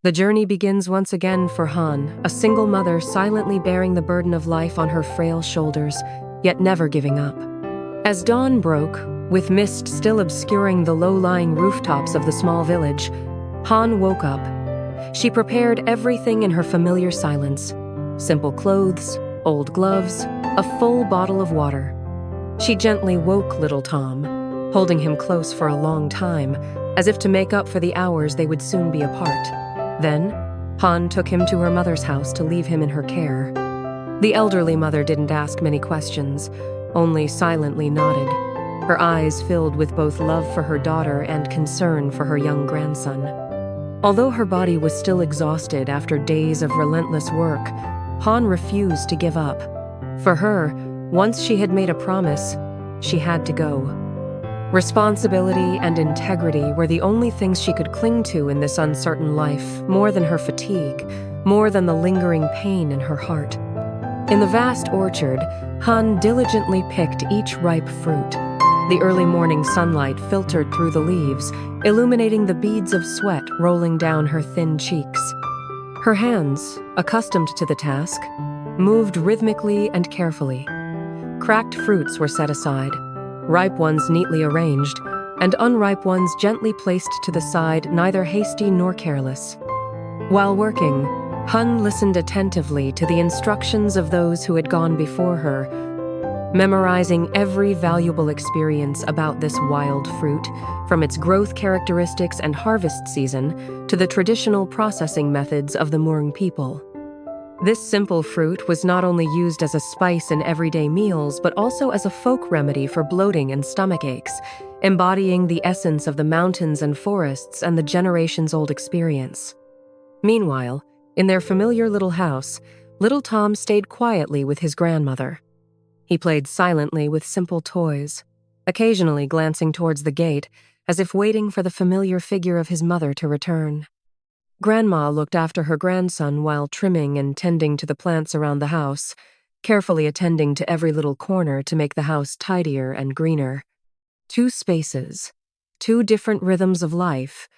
The journey begins once again for Han, a single mother silently bearing the burden of life on her frail shoulders, yet never giving up. As dawn broke, with mist still obscuring the low-lying rooftops of the small village, Han woke up. She prepared everything in her familiar silence: simple clothes, old gloves, a full bottle of water. She gently woke little Tom, holding him close for a long time, as if to make up for the hours they would soon be apart. Then, Han took him to her mother's house to leave him in her care. The elderly mother didn't ask many questions, only silently nodded, her eyes filled with both love for her daughter and concern for her young grandson. Although her body was still exhausted after days of relentless work, Han refused to give up. For her, once she had made a promise, she had to go. Responsibility and integrity were the only things she could cling to in this uncertain life, more than her fatigue, more than the lingering pain in her heart. In the vast orchard, Han diligently picked each ripe fruit. The early morning sunlight filtered through the leaves, illuminating the beads of sweat rolling down her thin cheeks. Her hands, accustomed to the task, moved rhythmically and carefully. Cracked fruits were set aside, ripe ones neatly arranged, and unripe ones gently placed to the side, neither hasty nor careless. While working, Han listened attentively to the instructions of those who had gone before her, memorizing every valuable experience about this wild fruit, from its growth characteristics and harvest season to the traditional processing methods of the Muang people. This simple fruit was not only used as a spice in everyday meals, but also as a folk remedy for bloating and stomach aches, embodying the essence of the mountains and forests and the generations-old experience. Meanwhile, in their familiar little house, little Tom stayed quietly with his grandmother. He played silently with simple toys, occasionally glancing towards the gate, as if waiting for the familiar figure of his mother to return. Grandma looked after her grandson while trimming and tending to the plants around the house, carefully attending to every little corner to make the house tidier and greener. Two spaces, two different rhythms of life,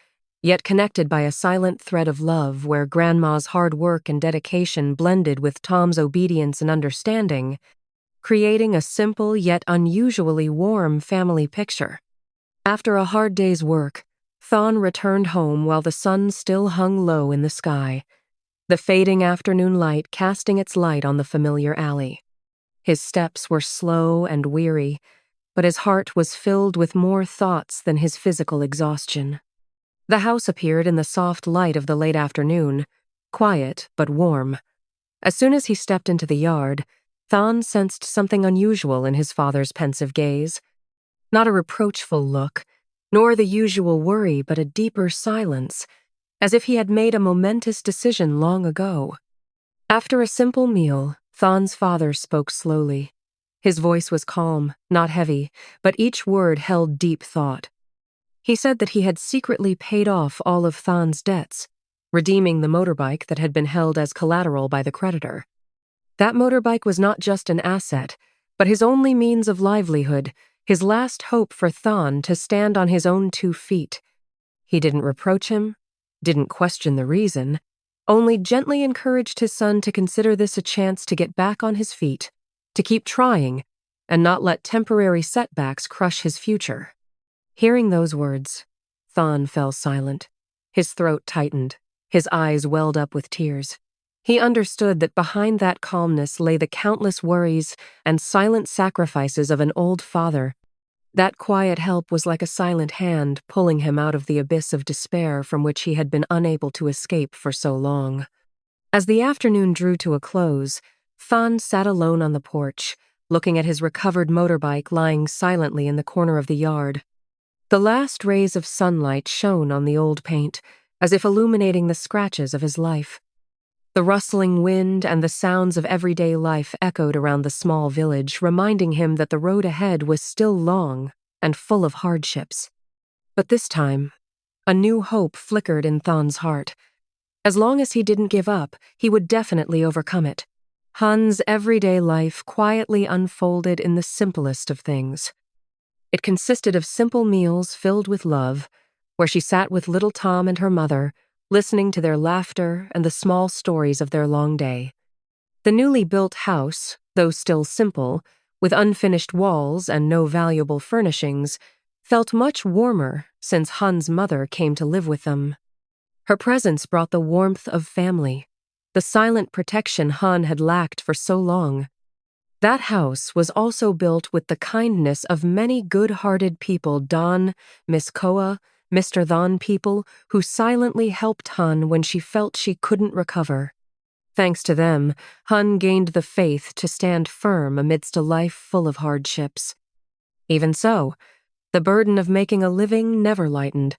yet connected by a silent thread of love where Grandma's hard work and dedication blended with Tom's obedience and understanding, creating a simple yet unusually warm family picture. After a hard day's work, Thon returned home while the sun still hung low in the sky, the fading afternoon light casting its light on the familiar alley. His steps were slow and weary, but his heart was filled with more thoughts than his physical exhaustion. The house appeared in the soft light of the late afternoon, quiet but warm. As soon as he stepped into the yard, Thon sensed something unusual in his father's pensive gaze. Not a reproachful look, nor the usual worry, but a deeper silence, as if he had made a momentous decision long ago. After a simple meal, Thon's father spoke slowly. His voice was calm, not heavy, but each word held deep thought. He said that he had secretly paid off all of Thon's debts, redeeming the motorbike that had been held as collateral by the creditor. That motorbike was not just an asset, but his only means of livelihood, his last hope for Thon to stand on his own 2 feet. He didn't reproach him, didn't question the reason, only gently encouraged his son to consider this a chance to get back on his feet, to keep trying, and not let temporary setbacks crush his future. Hearing those words, Thon fell silent. His throat tightened, his eyes welled up with tears. He understood that behind that calmness lay the countless worries and silent sacrifices of an old father. That quiet help was like a silent hand pulling him out of the abyss of despair from which he had been unable to escape for so long. As the afternoon drew to a close, Thon sat alone on the porch, looking at his recovered motorbike lying silently in the corner of the yard. The last rays of sunlight shone on the old paint, as if illuminating the scratches of his life. The rustling wind and the sounds of everyday life echoed around the small village, reminding him that the road ahead was still long and full of hardships. But this time, a new hope flickered in Thon's heart. As long as he didn't give up, he would definitely overcome it. Han's everyday life quietly unfolded in the simplest of things. It consisted of simple meals filled with love, where she sat with little Tom and her mother, listening to their laughter and the small stories of their long day. The newly built house, though still simple, with unfinished walls and no valuable furnishings, felt much warmer since Han's mother came to live with them. Her presence brought the warmth of family, the silent protection Han had lacked for so long. That house was also built with the kindness of many good-hearted people, Don, Miss Koa, Mr. Thon people, who silently helped Han when she felt she couldn't recover. Thanks to them, Han gained the faith to stand firm amidst a life full of hardships. Even so, the burden of making a living never lightened.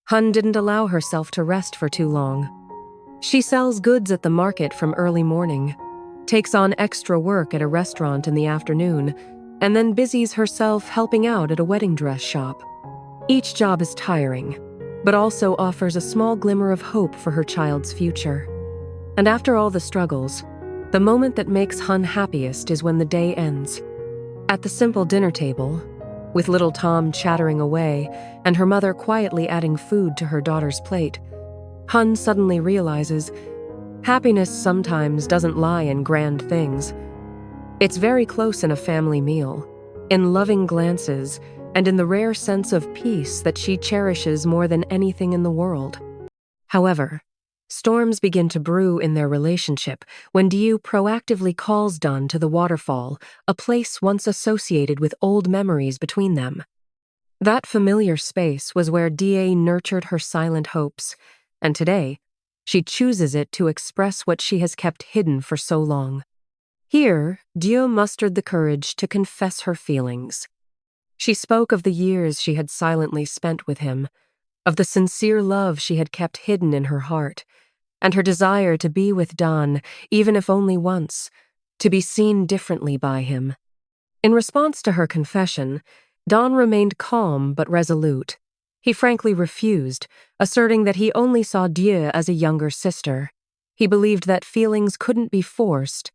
Han didn't allow herself to rest for too long. She sells goods at the market from early morning, takes on extra work at a restaurant in the afternoon, and then busies herself helping out at a wedding dress shop. Each job is tiring, but also offers a small glimmer of hope for her child's future. And after all the struggles, the moment that makes Han happiest is when the day ends. At the simple dinner table, with little Tom chattering away and her mother quietly adding food to her daughter's plate, Han suddenly realizes happiness sometimes doesn't lie in grand things. It's very close in a family meal, in loving glances, and in the rare sense of peace that she cherishes more than anything in the world. However, storms begin to brew in their relationship when Dieu proactively calls Don to the waterfall, a place once associated with old memories between them. That familiar space was where Dieu nurtured her silent hopes, and today, she chooses it to express what she has kept hidden for so long. Here, Dieu mustered the courage to confess her feelings. She spoke of the years she had silently spent with him, of the sincere love she had kept hidden in her heart, and her desire to be with Don, even if only once, to be seen differently by him. In response to her confession, Don remained calm but resolute. He frankly refused, asserting that he only saw Dieu as a younger sister. He believed that feelings couldn't be forced.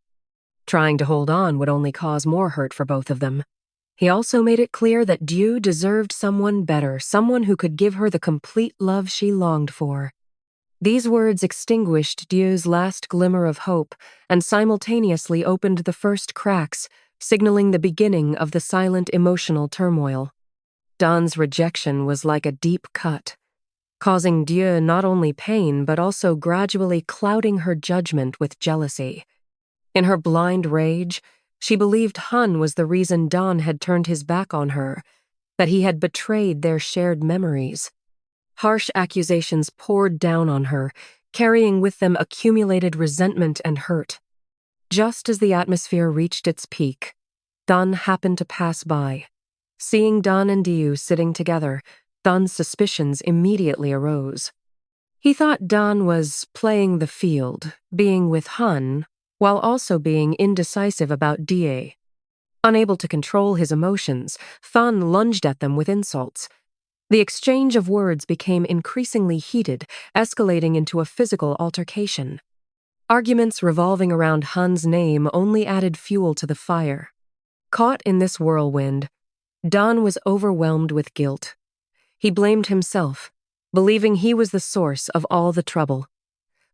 Trying to hold on would only cause more hurt for both of them. He also made it clear that Dieu deserved someone better, someone who could give her the complete love she longed for. These words extinguished Dieu's last glimmer of hope and simultaneously opened the first cracks, signaling the beginning of the silent emotional turmoil. Don's rejection was like a deep cut, causing Dieu not only pain but also gradually clouding her judgment with jealousy. In her blind rage, she believed Han was the reason Don had turned his back on her, that he had betrayed their shared memories. Harsh accusations poured down on her, carrying with them accumulated resentment and hurt. Just as the atmosphere reached its peak, Don happened to pass by. Seeing Don and Dieu sitting together, Don's suspicions immediately arose. He thought Don was playing the field, being with Han, while also being indecisive about Dieu. Unable to control his emotions, Thon lunged at them with insults. The exchange of words became increasingly heated, escalating into a physical altercation. Arguments revolving around Han's name only added fuel to the fire. Caught in this whirlwind, Don was overwhelmed with guilt. He blamed himself, believing he was the source of all the trouble,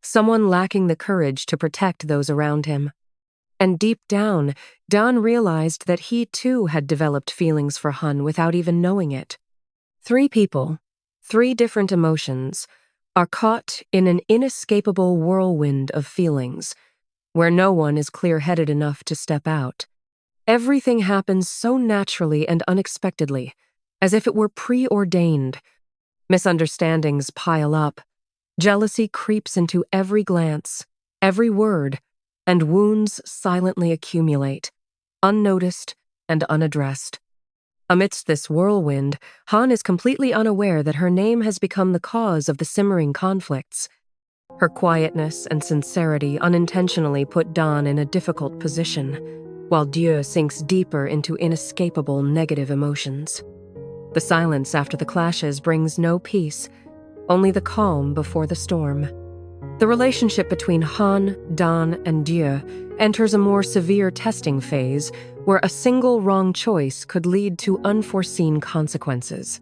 someone lacking the courage to protect those around him. And deep down, Don realized that he too had developed feelings for Han without even knowing it. Three people, three different emotions, are caught in an inescapable whirlwind of feelings, where no one is clear-headed enough to step out. Everything happens so naturally and unexpectedly, as if it were preordained. Misunderstandings pile up. Jealousy creeps into every glance, every word, and wounds silently accumulate, unnoticed and unaddressed. Amidst this whirlwind, Han is completely unaware that her name has become the cause of the simmering conflicts. Her quietness and sincerity unintentionally put Don in a difficult position, while Dieu sinks deeper into inescapable negative emotions. The silence after the clashes brings no peace, only the calm before the storm. The relationship between Han, Don, and Dieu enters a more severe testing phase where a single wrong choice could lead to unforeseen consequences.